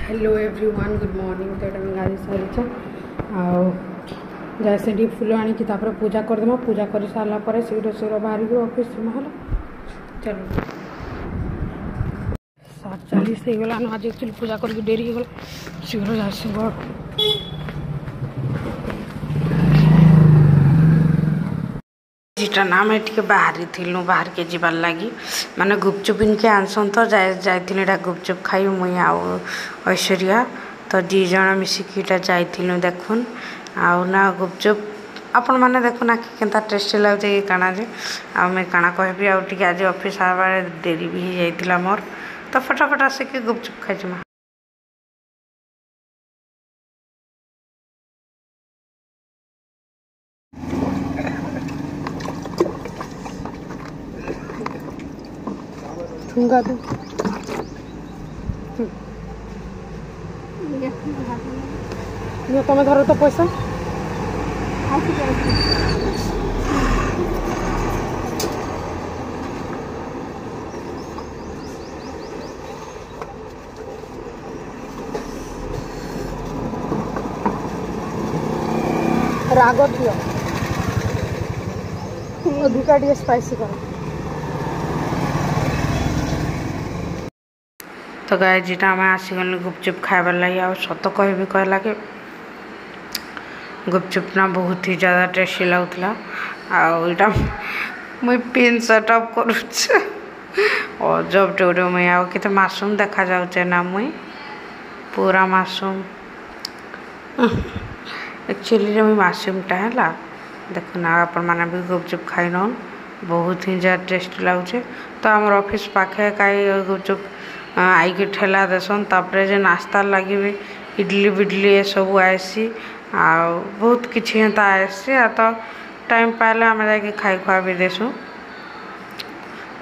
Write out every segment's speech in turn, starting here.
Hello everyone good morning. तो ये गाड़ी सारी जैसे फुल आनी पूजा करदेमा। पूजा कर सारा पर शीघ्र शीघ्र बाहर ऑफिस है। चलो 7:40 हो गला। आज एक्चुअली पूजा करके डेरी हो गला। शीघ्र आसब जीटा ना आम टे बाहरी थी बाहर के जीवार लगी माने गुपचुप इनके आनसन तो जाइए गुपचुप खाई मुई आउ ऐश्वर्या तो दी जन मिसिकी जाइलु देखुन आउ ना गुपचुप आपण मैंने देखुन आखि के टेस्टी लगे काना जे आ मैं काना कहबी आउ टे आज ऑफिस आवा देरी भी हो जाइला मोर तो फटाफट आसिक गुपचुप खाई। ठुंगा दो ये तुम धर तो पैसा राग दियो अधिका टे स्पाइसी करो। तो गाय जीटा आम आसीगल गुपचुप खाइबार लगे आ सत कह कहला कि गुपचुप ना बहुत ही ज़्यादा टेस्टी लगुला। आईटा मुई पिन सेटअप करुचे और जब टे मुई आउ के मासूम देखा जाऊे ना मुई पूरा मासूम एक्चुअली मुई मासूमटा है देखुना आपण मैंने भी गुपचुप खाई नौन बहुत ही ज़्यादा टेस्टी लगुचे। तो आम ऑफिस पाखे कई गुपचुप आई के ठेला देसन तापर जे नाश्ता लगे भी इडली बिडली ये सब आसी आ बहुत किसी हेता आसी आ तो टाइम पाइले आम जा खाई खुआ भी देसु।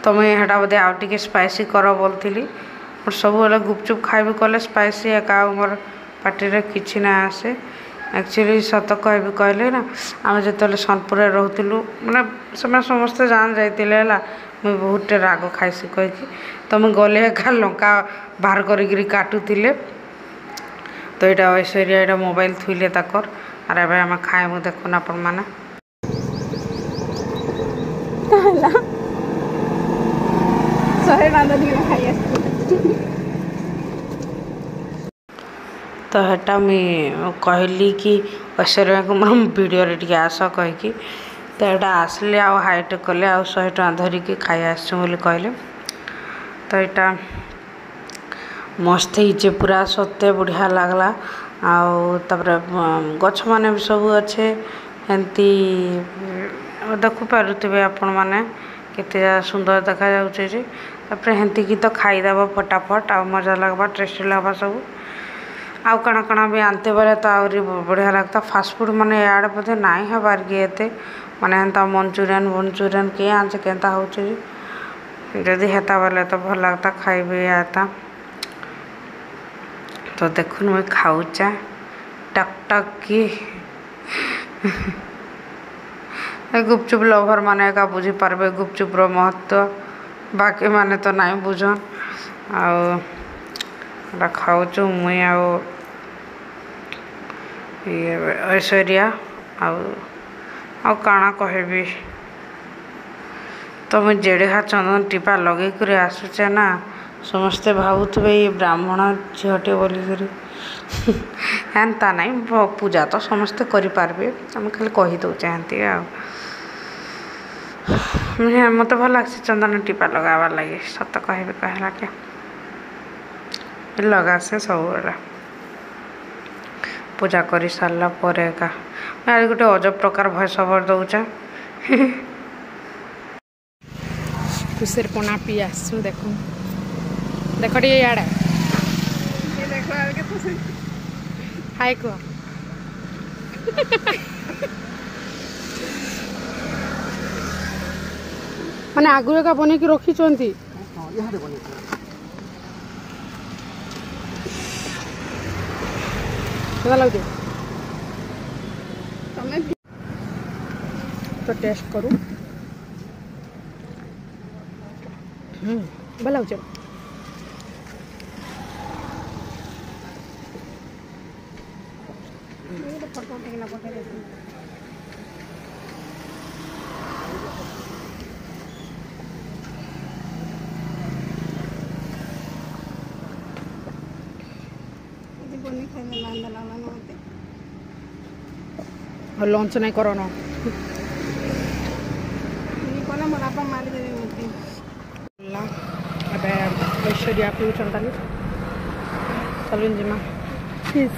तो मुझे हेटा बोधे आउ टे स्पाइसी कर बोलती और सब गुपचुप खाइबी कले स्पाइसी एका मोर पार्टी किसी ना आसे। एक्चुअली सत कह कहले ना आम जो सोनपुर रोलु मैंने समस्ते जान जाइए मुझे बहुत राग खाइसी कहीकि तो मुझे गले एका लंका बाहर करी काटुले तो यहाँ ऐश्वर्या यहाँ मोबाइल थुले तकर आर ए आम खाएमु देखुन आपण मैंने तो हेटा मुई कहली कि ऐश्वर्या को मोर वीडियो टे आस कहीकि तो यहाँ आसले आउ हाइट कले आ 100 टଙ୍କା धरिकी खाई आसुँ कहले। तो यहाँ मस्त ही पूरा सत्य बढ़िया लगला आउर गछ माने भी सब अच्छे एमती देखु पारुथिबे आपण माने केते सुंदर देखा जाउछे जे तापर हेंती की तो खाईदेव फटाफट आ मजा लगवा टेस्टी लगवा सब आउ कणा कणा भी आनते बेले तो आहरी बढ़िया लगता। फास्ट फूड माने याड बोधे नाई हबार के एते माने हेंता मंचूरियन के आंचे केंता होचे जदि हेता बेले तो भल लगता खाइबे आता। तो देखुन मुझे खाऊचा टक टक की गुपचुप लभर माने का बुझी पारबे गुपचुप रो महत्व बाकी माने तो नहीं बुझन आ खाऊचु मुई आउ ऐश्वर्या आउ काना कहबी। तो मुझे जेड़े चंदन टीपा लगे कर आसुचे ना समस्ते भावुवे ये ब्राह्मण झीटे बोलिक हेन्ता नहीं पूजा तो समस्ते करें आम खाली कहीदे हेंती मत भल लगे चंदन टीपा लगाबार लगे सत कह कहला के लगा से सब पूजा कर सारा पर एका आज गोटे अजब प्रकार भयस ओवर दौचा खुशर पना पी आसु देखु देख टे याड हाय कह माने आगु एका बन की रखी लगे तो टेस्ट करूँ भल लगे फोटो उठेकिना पठेइ देसी बनी खाइले लांदा लाला नते और लंच नहीं करो ना नहीं कोना मोर आपा मारी देबे मते ला अबे ऐश्वर्या पिउछंतानी चलन जिमा फिस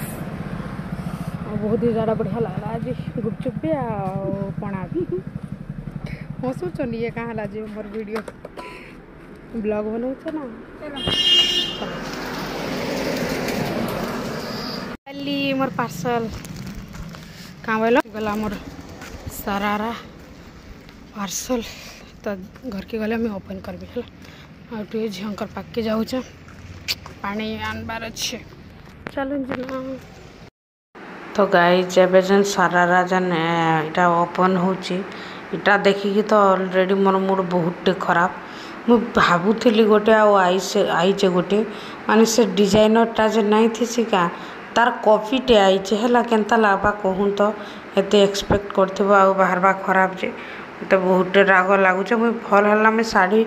बहुत ही ज़्यादा बढ़िया लगला आज गुपचुप भी और पणा भी हँसुचन ये कहाँ आज मोर वीडियो ब्लॉग बनाऊछ ना चली मोर पार्सल कहाँ बोल गला मोर सारारा पार्सल तो घर के गले मैं ओपन करबी है आउटे झींकर पाके जाऊँ पानी आनबार अच्छे चलो जिना तो गाइज एबे जन सारारा जन इटा ओपन होची इटा देखिकी तो ऑलरेडी मोर मूड बहुत खराब मु भावुली गोटे आईचे गोटे माने से डिजाइनरटा जे नहीं थी का तार कॉपीटे आईचे है केनता लगवा कहूँ तो एते एक्सपेक्ट करथिबो आ बाहरबा खराब जे तो बहुत राग लगुचे मुझे भल है मैं शाढ़ी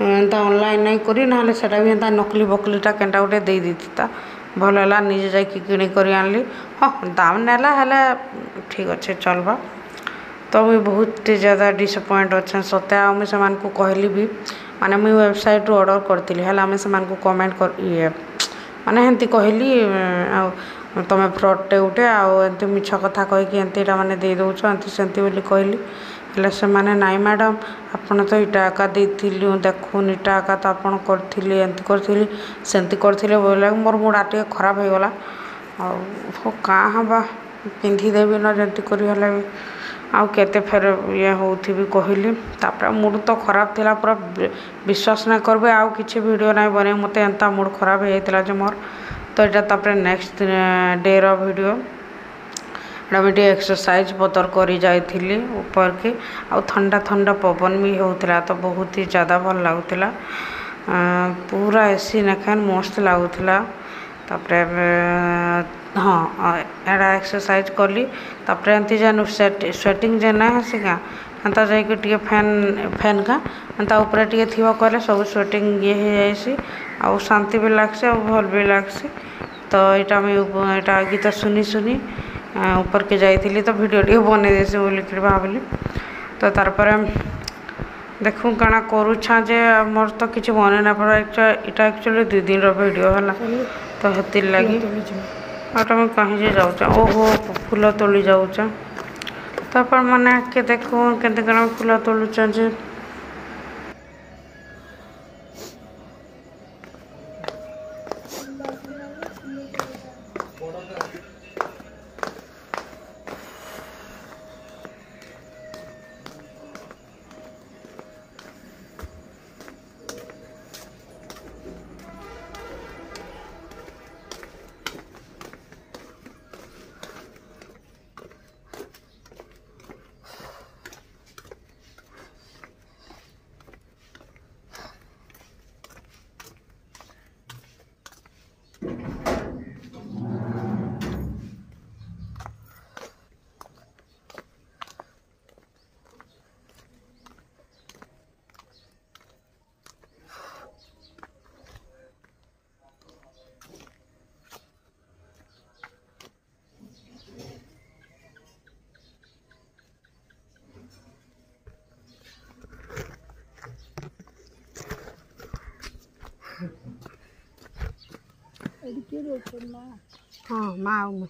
एंता ऑनलाइन नहीं करी ना सेटा भी एंता नकली बकलीटा केनटा गोटे दे देता भल है निजे जाकि किणी कर आनली हाँ दाम नेला है ठीक अच्छे चलबा तो मुझे बहुत ज़्यादा डिसअपॉइंट अच्छे सत्या मुझे को कहली भी माने मुझे वेबसाइट रू ऑर्डर करती है से कमेंट कर ये माने हेंती कहली तुम फ्रडटे उठे आते मिछ कथा कहीकि एंतीटा माने दे दौच एंती सेंती बोली कहली हेले से माने नाई मैडम आपन तो इटा एका देथिलु देखुन इटा एका तो आपन करथिली एंती करथिली सेंती करथिले बोला मोर मुड आटे खराब हो गला आ कहाँ बा पिंधि देबी न जेंती करी हले भी आउ केते फेर ये होथि भी कहली तापर मूड तो खराब थिला पूरा विश्वास ना करबे आउ किछि वीडियो ना बने मते एंता मूड खराब हे थिला जे मोर तो इटा तापर नेक्स्ट डे रो वीडियो एटा एक्सरसाइज पतर करी जाइथिली ऊपर के आ ठंडा ठंडा पवन भी होउथिला तो बहुत ही ज़्यादा भल लागुथिला पूरा एसी नखन मस्त लागुथिला तापर हाँ एटा एक्सरसाइज कली तापर एंती जेन स्वेटिंग जेन ना हसिका एंता जाइके टिके फैन का एंता ऊपर टिके थिबो कहले सब स्वेटिंग ये हो जाइसी आ शांति भी लागसी आ भल भी लागसी तो यहाँ मैं एटा गीत सुनी सुनी ऊपर के जाइली तो वीडियो टे बन देसी बोली भाविली तो तारपर देखूँ काଣା करूछा जे मोर तो किसी बने ना पड़ा इटा एक्चुअली 2 दिन वीडियो है तो हेती लगी आटा मैं कहीं जे जाऊँ ओहो फूल तोली जाऊँ तापर मैंने के देखूँ केते काଣା फूल तोलुछा जे हाँ माँ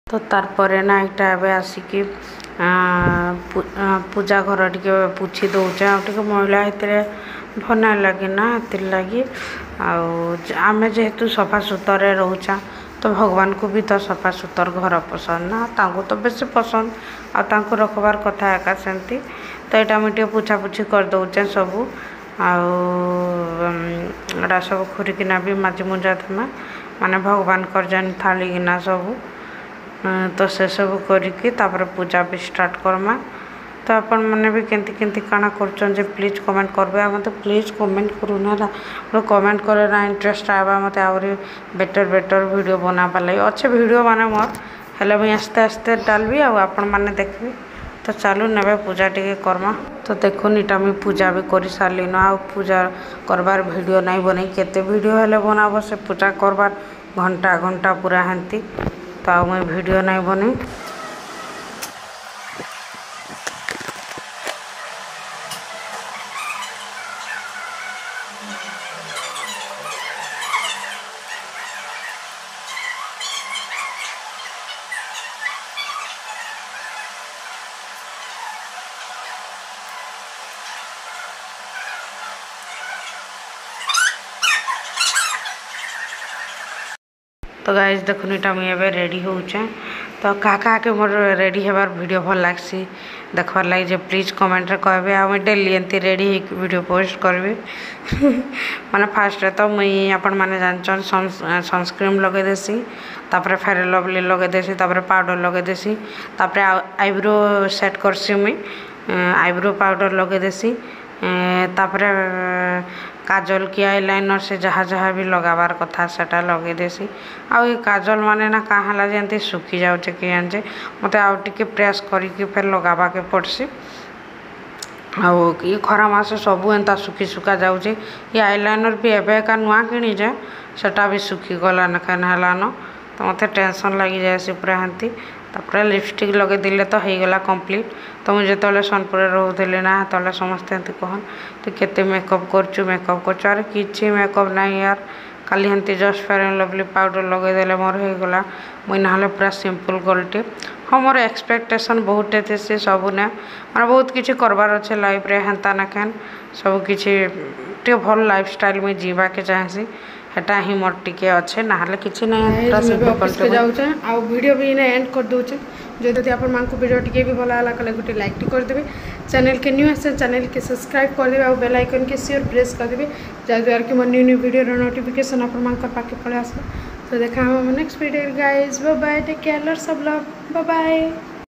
तो तारपरे ना इटा एबे आसिकी पूजा घर टे पोछि दौचे आगे महिला हेतरे भल ना लगे ना हेतिर लगी आमे जेहेतु सफा सुतरे रोचा तो भगवान को भी तो सफा सुतर घर पसंद ना तांको तो बेसी पसंद आ रखबार कथा एका सेमती तो यहाँ मुझे पोछापोछि कर दौचे सबू आड़ा सब खुरिकिना भी माजी मुजा थमा माने भगवान कर जान थाली गिना सबू तो से सब करिकी तापर पूजा भी स्टार्ट करमा तो आपण मैंने भी केंती केंती काना करछन जे प्लीज कमेंट करबे आ मते प्लीज कमेंट करू ना कमेंट करे ना इंटरेस्ट आबा मते आउरी बेटर वीडियो बनाबा लई अच्छे वीडियो माने मोर हेले भी आस्ते आस्ते डालबी आ आपण माने देखबी तो चालू नेबे पूजा टिके करमा तो देखुन इटा मुई पूजा भी करि सारली न आ पूजा करबार वीडियो नहीं बनै केते वीडियो हेले बनाबो से पूजा करबार घंटा घंटा पूरा हंती तो मुई वीडियो नहीं बनै तो गाइज देखुन इटा मुझे एवं रेडी होचे तो क्या के मोर रेडी होबार वीडियो भल लगसी देखबार लगे जे प्लीज कमेंट रे कहबे आ मुई डेली एंती रेडी वीडियो पोस्ट करबी माने फास्ट तो मुई आपण माने जानचन सनस्क्रीन लगे देसी तापर फेयर लवली लगे देसी तापर पाउडर लगे देसी तापर आईब्रो सेट करसी मुई आईब्रो पाउडर लगे देसी तापर काजल की आईलाइनर से जहाँ जहाँ भी लगाबार कथा सेटा लगे देसी आ काजल माने ना कहाँ जमी सुखी जाऊे कि जाने मत आउ टे प्रेस करके फिर लगाबा के पड़सी ये खरा मास सबू एंता सुखी सुखा जाऊे ये आईलाइनर भी एवं का नुआ किणी जे सेटा भी सुखी गला नखान है तो मत टेंशन लगी जाए पूरा हंती तापर लिपस्टिक लगे दिले तो हो गला कंप्लीट तो मुझे जो सोनपुर रोली ना तो समस्ते एमती कहन तो केते मेकअप करचु अरे किसी मेकअप ना यार खाली हंती just Fair and Lovely powder लगेदेले मोर हो गला मुई ना पूरा सिंपल गलटे हाँ मोर एक्सपेक्टेशन बहुत थे से सबू ने मैं बहुत किसी करबार अच्छे लाइफ रे हेन्ता ना कैन सब किसी भल लाइफ स्टाइल मुझे जीवा के चाहेसी हेटा ही मोर टिके अच्छे ना किसी ना जाऊे आ वीडियो भी इन्हें एंड कर दूचे जदि आप वीडियो टी भी भल है कल गोटे लाइक करदे चैनल के न्यू आसे चैनल के सब्सक्राइब करदे और बेल आइकन के श्योर प्रेस करदे जहाँद्वारा कि मोर न्यू वीडियो नोटिफिकेशन आप पाखे पड़े आस तो देखा हम next video guys bye bye take care सब लव बाय बाय।